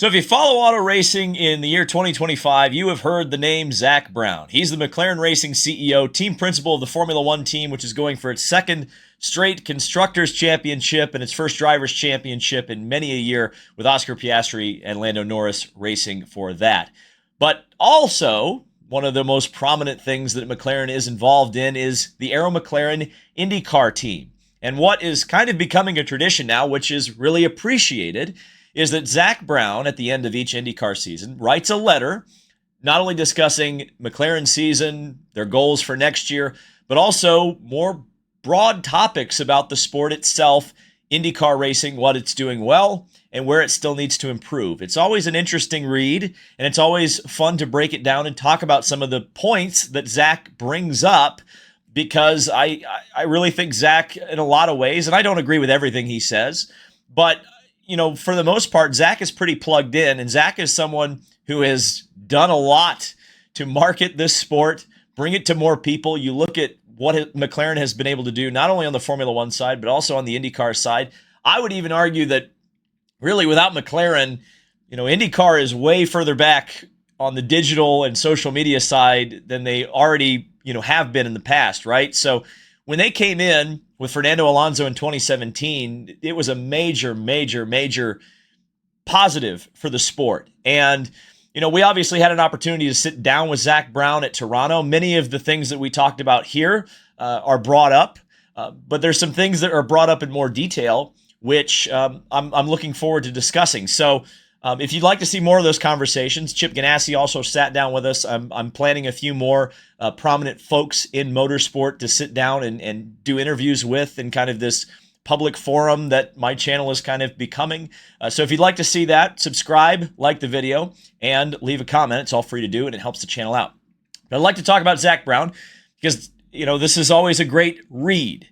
So if you follow auto racing in the year 2025, you have heard the name Zak Brown. He's the McLaren Racing CEO, team principal of the Formula One team, which is going for its second straight Constructors' Championship and its first Drivers' Championship in many a year, with Oscar Piastri and Lando Norris racing for that. But also, one of the most prominent things that McLaren is involved in is the McLaren IndyCar team. And what is kind of becoming a tradition now, which is really appreciated, is that Zak Brown, at the end of each IndyCar season, writes a letter not only discussing McLaren's season, their goals for next year, but also more broad topics about the sport itself, IndyCar racing, what it's doing well, and where it still needs to improve. It's always an interesting read, and it's always fun to break it down and talk about some of the points that Zak brings up, because I really think Zak, in a lot of ways, and I don't agree with everything he says, but for the most part, Zak is pretty plugged in, and Zak is someone who has done a lot to market this sport, bring it to more people. You look at what McLaren has been able to do, not only on the Formula One side, but also on the IndyCar side. I would even argue that really without McLaren, IndyCar is way further back on the digital and social media side than they already, have been in the past, right? So when they came in with Fernando Alonso in 2017, it was a major, major, major positive for the sport. And, we obviously had an opportunity to sit down with Zak Brown at Toronto. Many of the things that we talked about here are brought up, but there's some things that are brought up in more detail, which I'm looking forward to discussing. So if you'd like to see more of those conversations, Chip Ganassi also sat down with us. I'm planning a few more prominent folks in motorsport to sit down and do interviews with in kind of this public forum that my channel is kind of becoming. So if you'd like to see that, subscribe, like the video, and leave a comment. It's all free to do, and it helps the channel out. But I'd like to talk about Zak Brown because, this is always a great read.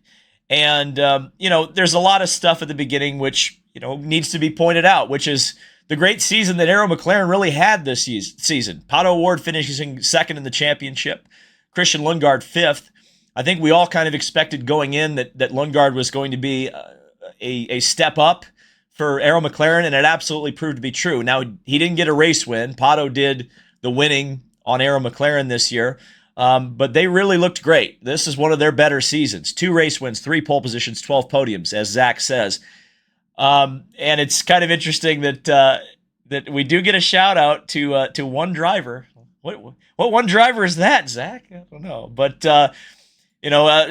And, there's a lot of stuff at the beginning which, needs to be pointed out, which is the great season that McLaren really had this season. Pato O'Ward finishing second in the championship. Christian Lundgaard fifth. I think we all kind of expected going in that Lundgaard was going to be a step up for McLaren, and it absolutely proved to be true. Now, he didn't get a race win. Pato did the winning on McLaren this year, but they really looked great. This is one of their better seasons. 2 race wins, 3 pole positions, 12 podiums, as Zak says. And it's kind of interesting that we do get a shout out to one driver. What one driver is that, Zak? I don't know, but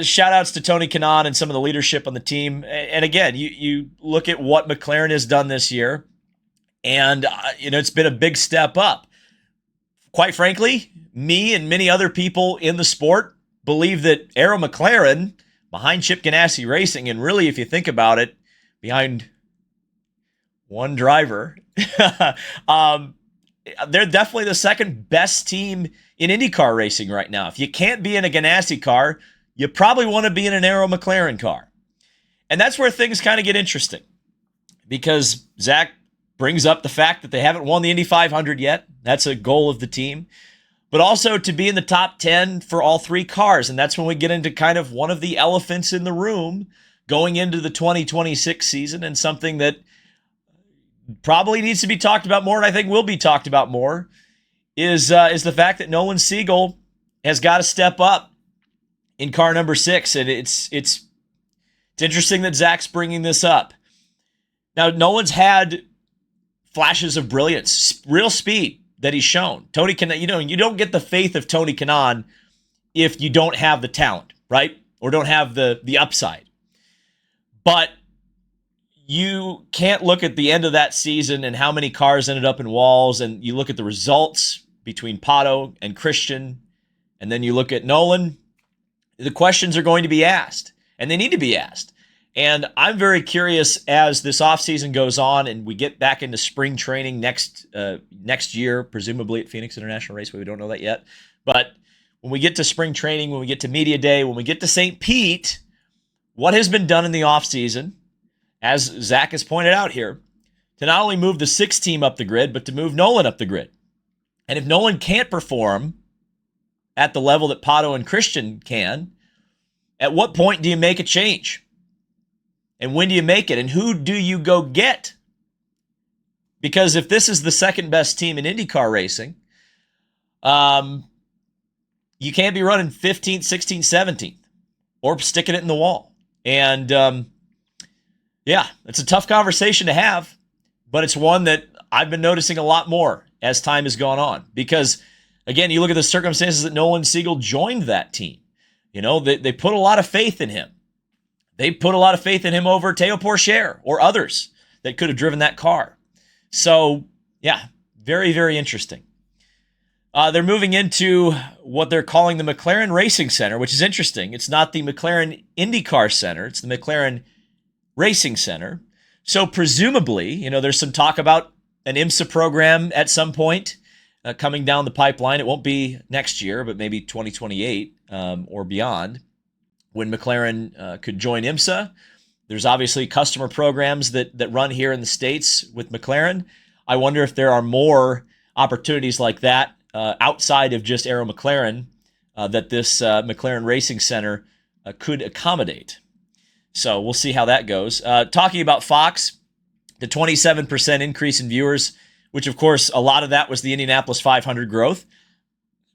shout outs to Tony Kanaan and some of the leadership on the team. And again, you look at what McLaren has done this year, and it's been a big step up. Quite frankly, me and many other people in the sport believe that McLaren, behind Chip Ganassi Racing, and really, if you think about it, behind one driver, they're definitely the second best team in IndyCar racing right now. If you can't be in a Ganassi car, you probably want to be in an McLaren car. And that's where things kind of get interesting, because Zak brings up the fact that they haven't won the Indy 500 yet. That's a goal of the team. But also to be in the top 10 for all 3 cars. And that's when we get into kind of one of the elephants in the room going into the 2026 season, and something that probably needs to be talked about more, and I think will be talked about more, is the fact that Nolan Siegel has got to step up in car number 6, and it's interesting that Zak's bringing this up. Now, Nolan's had flashes of brilliance, real speed that he's shown. Tony Kanaan, you don't get the faith of Tony Kanaan if you don't have the talent, right? Or don't have the upside. But you can't look at the end of that season and how many cars ended up in walls, and you look at the results between Pato and Christian, and then you look at Nolan. The questions are going to be asked, and they need to be asked. And I'm very curious as this offseason goes on and we get back into spring training next year, presumably at Phoenix International Raceway. We don't know that yet. But when we get to spring training, when we get to media day, when we get to St. Pete, what has been done in the offseason, as Zak has pointed out here, to not only move the 6 team up the grid, but to move Nolan up the grid. And if Nolan can't perform at the level that Pato and Christian can, at what point do you make a change? And when do you make it? And who do you go get Because if this is the second best team in IndyCar racing, you can't be running 15th, 16th, 17th or sticking it in the wall. And yeah, it's a tough conversation to have, but it's one that I've been noticing a lot more as time has gone on. Because, again, you look at the circumstances that Nolan Siegel joined that team. You know, they put a lot of faith in him. They put a lot of faith in him over Théo Pourchaire or others that could have driven that car. So, yeah, very, very interesting. They're moving into what they're calling the McLaren Racing Center, which is interesting. It's not the McLaren IndyCar Center. It's the McLaren Racing Center. So presumably, you know, there's some talk about an IMSA program at some point coming down the pipeline. It won't be next year, but maybe 2028 or beyond when McLaren could join IMSA. There's obviously customer programs that run here in the States with McLaren. I wonder if there are more opportunities like that outside of just Aero McLaren that this McLaren Racing Center could accommodate. So we'll see how that goes. Talking about Fox, the 27% increase in viewers, which of course a lot of that was the Indianapolis 500 growth.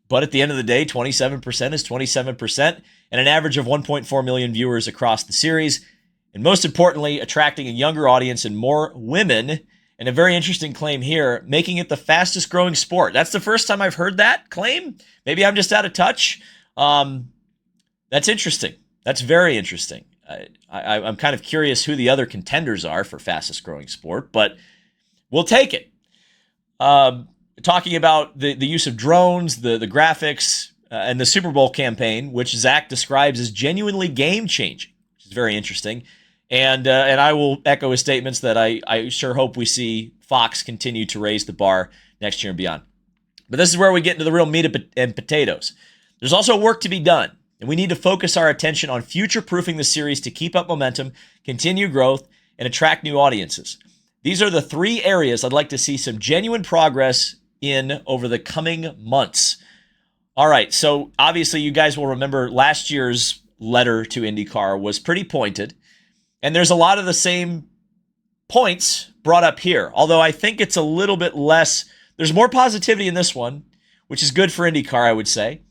But at the end of the day, 27% is 27%, and an average of 1.4 million viewers across the series. And most importantly, attracting a younger audience and more women. And a very interesting claim here, making it the fastest growing sport. That's the first time I've heard that claim. Maybe I'm just out of touch. That's interesting. That's very interesting. I'm kind of curious who the other contenders are for fastest growing sport, but we'll take it. Talking about the use of drones, the graphics, and the Super Bowl campaign, which Zak describes as genuinely game-changing, which is very interesting. And I will echo his statements that I sure hope we see Fox continue to raise the bar next year and beyond. But this is where we get into the real meat and potatoes. There's also work to be done, and we need to focus our attention on future-proofing the series to keep up momentum, continue growth, and attract new audiences. These are the three areas I'd like to see some genuine progress in over the coming months. All right, so obviously you guys will remember last year's letter to IndyCar was pretty pointed. And there's a lot of the same points brought up here, although I think it's a little bit less. There's more positivity in this one, which is good for IndyCar, I would say.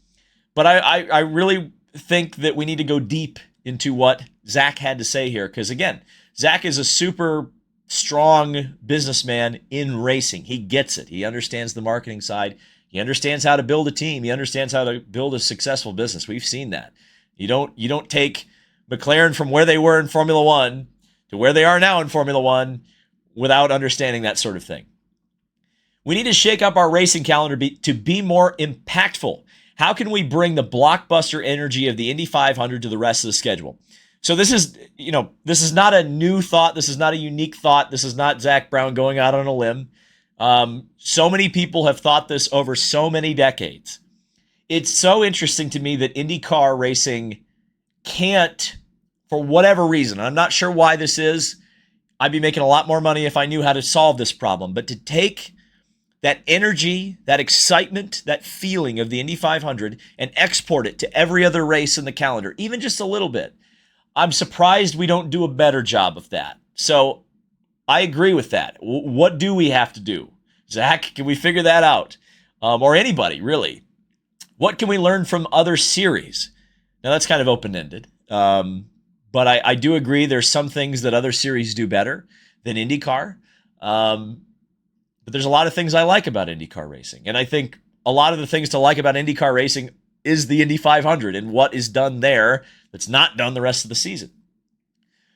But I really think that we need to go deep into what Zak had to say here, because, again, Zak is a super strong businessman in racing. He gets it. He understands the marketing side. He understands how to build a team. He understands how to build a successful business. We've seen that. You don't take McLaren from where they were in Formula One to where they are now in Formula One without understanding that sort of thing. We need to shake up our racing calendar to be more impactful. How can we bring the blockbuster energy of the Indy 500 to the rest of the schedule? So this is not a new thought. This is not a unique thought. This is not Zak Brown going out on a limb. So many people have thought this over so many decades. It's so interesting to me that IndyCar racing can't, for whatever reason, I'm not sure why this is. I'd be making a lot more money if I knew how to solve this problem. But to take that energy, that excitement, that feeling of the Indy 500 and export it to every other race in the calendar, even just a little bit, I'm surprised we don't do a better job of that. So I agree with that. What do we have to do? Zak, can we figure that out? Or anybody, really. What can we learn from other series? Now, that's kind of open-ended. But I do agree there's some things that other series do better than IndyCar. But there's a lot of things I like about IndyCar racing. And I think a lot of the things to like about IndyCar racing is the Indy 500 and what is done there that's not done the rest of the season.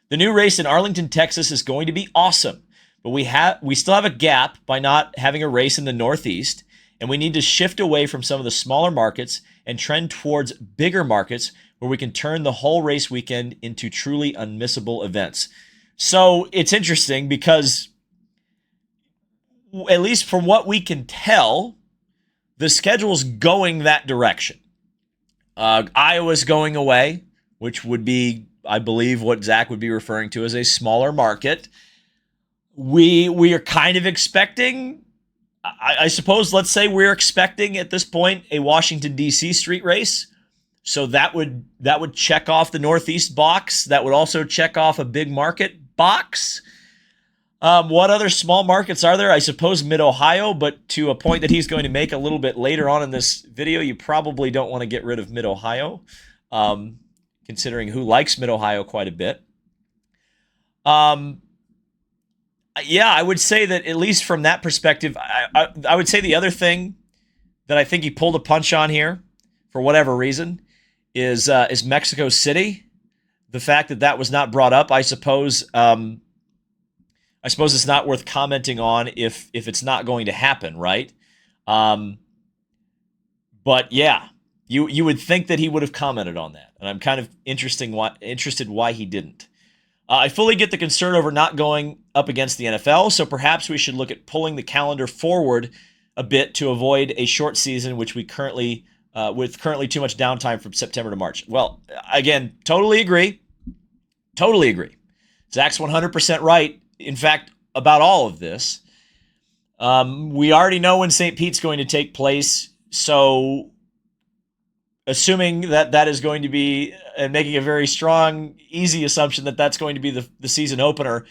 The new race in Arlington, Texas is going to be awesome. But we still have a gap by not having a race in the Northeast. And we need to shift away from some of the smaller markets and trend towards bigger markets where we can turn the whole race weekend into truly unmissable events. So it's interesting because, at least from what we can tell, the schedule's going that direction. Iowa's going away, which would be, I believe, what Zak would be referring to as a smaller market. We are kind of expecting, I suppose, let's say we're expecting at this point a Washington, D.C. street race. So that would check off the Northeast box. That would also check off a big market box. What other small markets are there? I suppose Mid-Ohio, but to a point that he's going to make a little bit later on in this video, you probably don't want to get rid of Mid-Ohio, considering who likes Mid-Ohio quite a bit. Yeah, I would say that at least from that perspective, I would say the other thing that I think he pulled a punch on here, for whatever reason, is Mexico City. The fact that that was not brought up, I suppose it's not worth commenting on if it's not going to happen, right? But yeah, you would think that he would have commented on that, and I'm kind of interested why he didn't. I fully get the concern over not going up against the NFL, so perhaps we should look at pulling the calendar forward a bit to avoid a short season, which we currently with currently too much downtime from September to March. Well, again, totally agree. Totally agree. Zach's 100% right. In fact, about all of this. We already know when St. Pete's going to take place, so assuming that that is going to be, and making a very strong, easy assumption that that's going to be the season opener,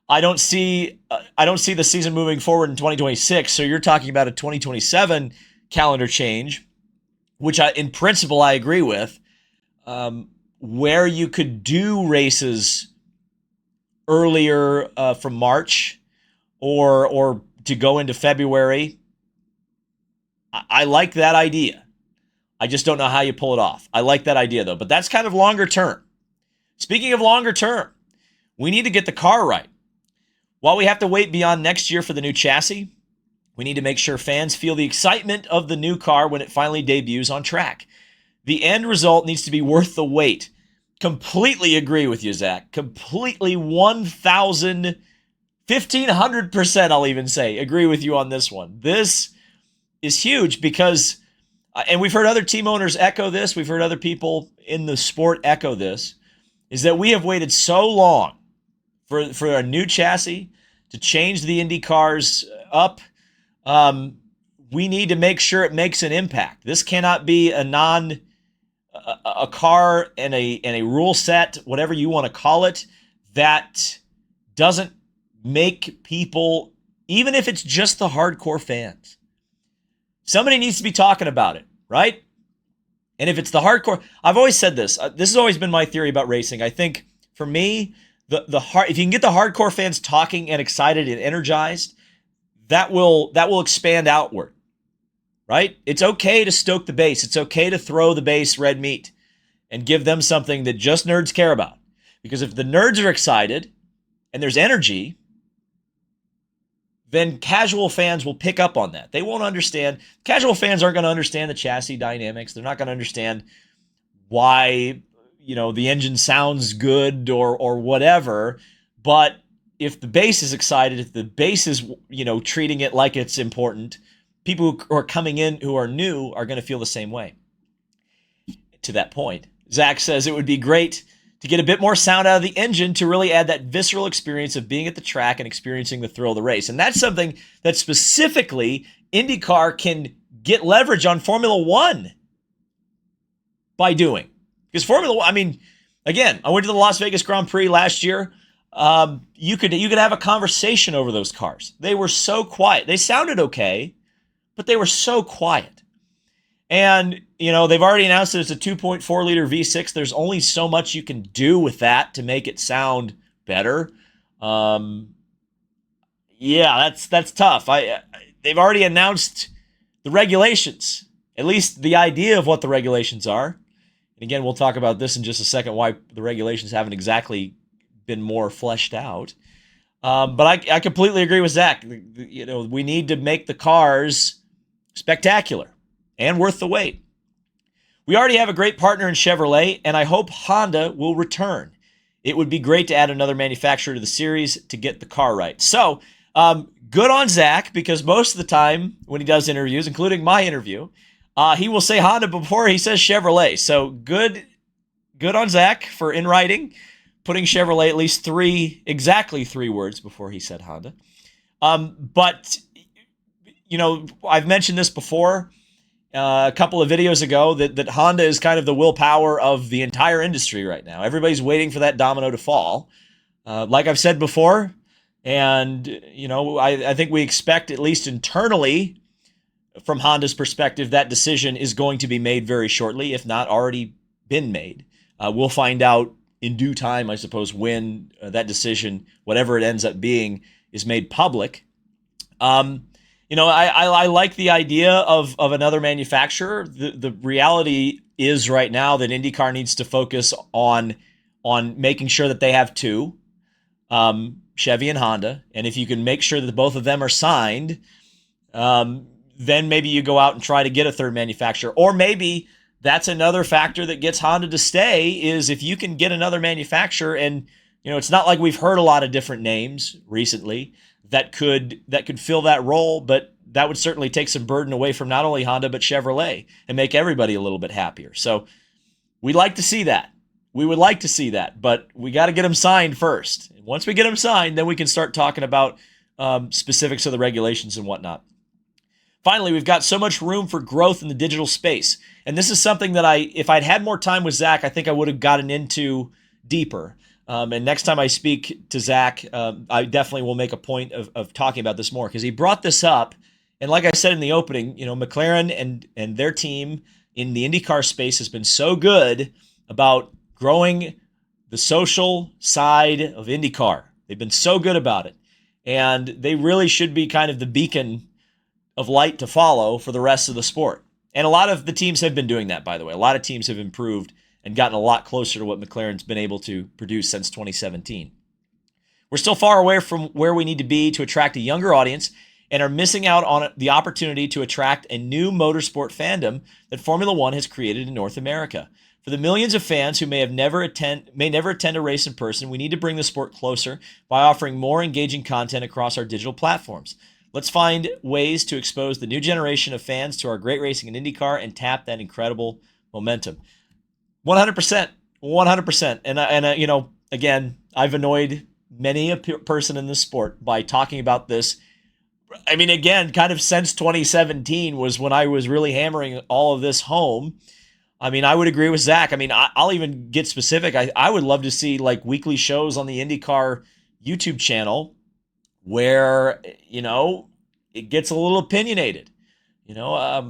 I don't see the season moving forward in 2026. So you're talking about a 2027 calendar change, which in principle I agree with, where you could do races earlier from March or to go into February. I like that idea. I just don't know how you pull it off. I like that idea, though. But that's kind of longer term. Speaking of longer term, we need to get the car right. While we have to wait beyond next year for the new chassis, we need to make sure fans feel the excitement of the new car when it finally debuts on track. The end result needs to be worth the wait. Completely agree with you, Zach. Completely 1,500%, I'll even say, agree with you on this one. This is huge because... and we've heard other team owners echo this. We've heard other people in the sport echo this, is that we have waited so long for a new chassis to change the Indy cars up. We need to make sure it makes an impact. This cannot be a car and a rule set, whatever you want to call it, that doesn't make people, even if it's just the hardcore fans. Somebody needs to be talking about it, right? And if it's the hardcore, I've always said this. This has always been my theory about racing. I think for me, if you can get the hardcore fans talking and excited and energized, that will expand outward, right? It's okay to stoke the base. It's okay to throw the base red meat and give them something that just nerds care about. Because if the nerds are excited and there's energy, then casual fans will pick up on that. They won't understand. Casual fans aren't going to understand the chassis dynamics. They're not going to understand why, the engine sounds good or whatever. But if the base is excited, if the base is, treating it like it's important, people who are coming in who are new are going to feel the same way. To that point, Zach says it would be great to get a bit more sound out of the engine to really add that visceral experience of being at the track and experiencing the thrill of the race. And that's something that specifically IndyCar can get leverage on Formula One by doing. Because Formula One, again, I went to the Las Vegas Grand Prix last year. You could have a conversation over those cars. They were so quiet. They sounded okay, but they were so quiet. And, they've already announced that it's a 2.4 liter V6. There's only so much you can do with that to make it sound better. Yeah, that's tough. They've already announced the regulations, at least the idea of what the regulations are. And again, we'll talk about this in just a second, why the regulations haven't exactly been more fleshed out. But I completely agree with Zach. We need to make the cars spectacular and worth the wait. We already have a great partner in Chevrolet, and I hope Honda will return. It would be great to add another manufacturer to the series to get the car right. So, good on Zach, because most of the time when he does interviews, including my interview, he will say Honda before he says Chevrolet. So good on Zach for in writing, putting Chevrolet at least exactly three words before he said Honda. But, I've mentioned this before. A couple of videos ago that Honda is kind of the willpower of the entire industry right now. Everybody's waiting for that domino to fall. Like I've said before, And, I think we expect, at least internally, from Honda's perspective, that decision is going to be made very shortly, if not already been made. We'll find out in due time, I suppose, when that decision, whatever it ends up being, is made public. I like the idea of another manufacturer. The reality is right now that IndyCar needs to focus on making sure that they have two, Chevy and Honda. And if you can make sure that both of them are signed, then maybe you go out and try to get a third manufacturer. Or maybe that's another factor that gets Honda to stay, is if you can get another manufacturer. And it's not like we've heard a lot of different names recently that could fill that role, but that would certainly take some burden away from not only Honda but Chevrolet and make everybody a little bit happier. So we'd like to see that. We would like to see that, but we got to get them signed first. And once we get them signed, then we can start talking about specifics of the regulations and whatnot. Finally, we've got so much room for growth in the digital space. And this is something that if I'd had more time with Zak, I think I would have gotten into deeper. And next time I speak to Zak, I definitely will make a point of talking about this more, because he brought this up. And like I said in the opening, McLaren and their team in the IndyCar space has been so good about growing the social side of IndyCar. They've been so good about it. And they really should be kind of the beacon of light to follow for the rest of the sport. And a lot of the teams have been doing that, by the way. A lot of teams have improved and gotten a lot closer to what McLaren's been able to produce since 2017. We're still far away from where we need to be to attract a younger audience, and are missing out on the opportunity to attract a new motorsport fandom that Formula One has created in North America. For the millions of fans who may never attend a race in person, we need to bring the sport closer by offering more engaging content across our digital platforms. Let's find ways to expose the new generation of fans to our great racing in IndyCar and tap that incredible momentum. 100%, 100%. And again, I've annoyed many a person in this sport by talking about this. I mean, again, kind of since 2017 was when I was really hammering all of this home. I mean, I would agree with Zak. I mean, I'll even get specific. I would love to see like weekly shows on the IndyCar YouTube channel where, it gets a little opinionated. You have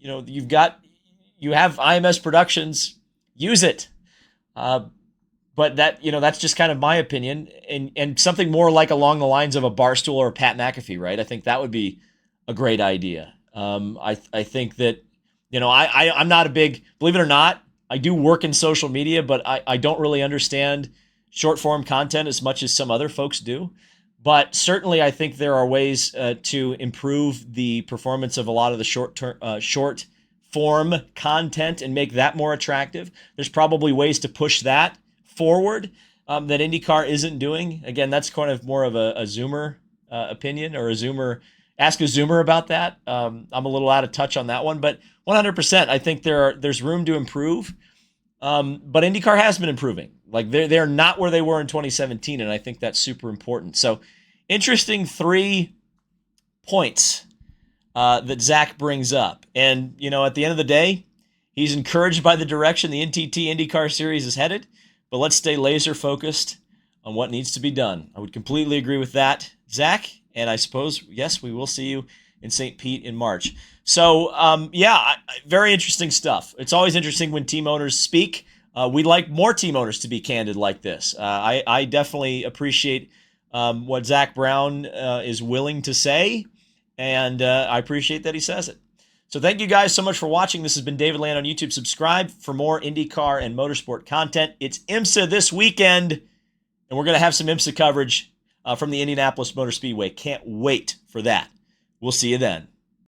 IMS Productions, use it. But that's just kind of my opinion, and something more like along the lines of a Barstool or a Pat McAfee, right? I think that would be a great idea. I think that, I'm not a big, believe it or not, I do work in social media, but I don't really understand short form content as much as some other folks do. But certainly I think there are ways to improve the performance of a lot of the short form content and make that more attractive. There's probably ways to push that forward that IndyCar isn't doing. Again, that's kind of more of a Zoomer opinion, or ask a Zoomer about that. I'm a little out of touch on that one, but 100%, I think there's room to improve. But IndyCar has been improving. Like they're not where they were in 2017, and I think that's super important. So interesting 3 points that Zak brings up. And, at the end of the day, he's encouraged by the direction the NTT IndyCar Series is headed, but let's stay laser focused on what needs to be done. I would completely agree with that, Zak, and I suppose, yes, we will see you in St. Pete in March. So, very interesting stuff. It's always interesting when team owners speak. We'd like more team owners to be candid like this. I definitely appreciate what Zak Brown is willing to say, and I appreciate that he says it. So thank you guys so much for watching. This has been David Land on YouTube. Subscribe for more IndyCar and motorsport content. It's IMSA this weekend, and we're going to have some IMSA coverage from the Indianapolis Motor Speedway. Can't wait for that. We'll see you then.